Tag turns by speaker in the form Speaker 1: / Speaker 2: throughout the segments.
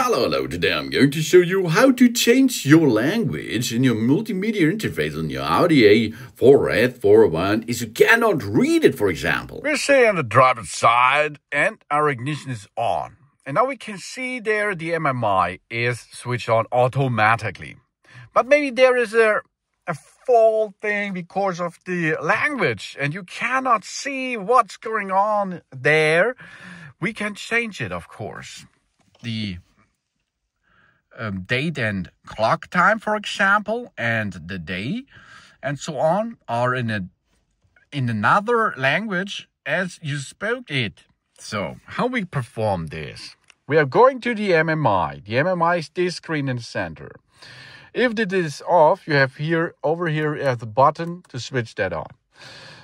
Speaker 1: Hello, today I'm going to show you how to change your language in your multimedia interface on your Audi A4 401 if you cannot read it, for example.
Speaker 2: We're sitting on the driver's side and our ignition is on. And now we can see there the MMI is switched on automatically. But maybe there is a fault thing because of the language and you cannot see what's going on there. We can change it, of course. The date and clock time, for example, and the day and so on are in another language as you spoke it. So how we perform this? We are going to the MMI. The MMI is this screen in the center. If it is off, you have over here you have the button to switch that on.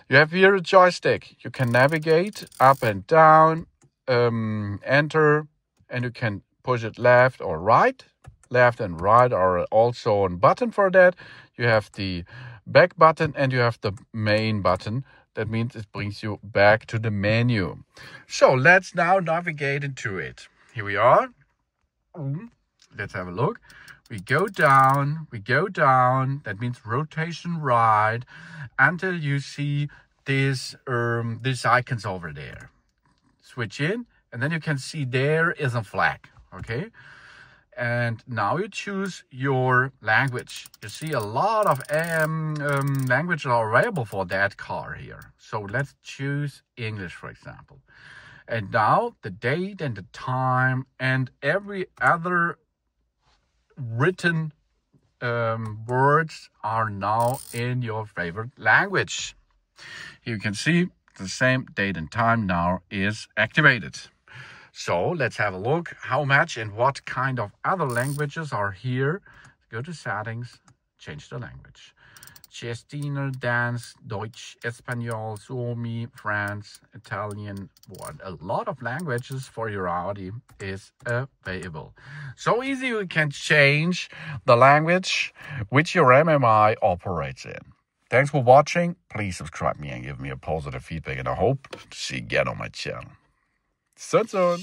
Speaker 2: You have here a joystick. You can navigate up and down, enter, and you can push it left or right. Left and right are also a button for that. You have the back button and you have the main button. That means it brings you back to the menu. So let's now navigate into it. Here we are. Let's have a look. We go down. That means rotation right until you see these icons over there. Switch in and then you can see there is a flag. Okay. And now you choose your language. You see a lot of languages are available for that car here. So let's choose English, for example. And now the date and the time and every other written words are now in your favorite language. You can see the same date and time now is activated. So let's have a look how much and what kind of other languages are here. Go to settings, change the language. Cestino, dance, Deutsch, Espanol, Suomi, France, Italian. A lot of languages for your Audi is available. So easy you can change the language which your MMI operates in. Thanks for watching. Please subscribe me and give me a positive feedback. And I hope to see you again on my channel. Soon.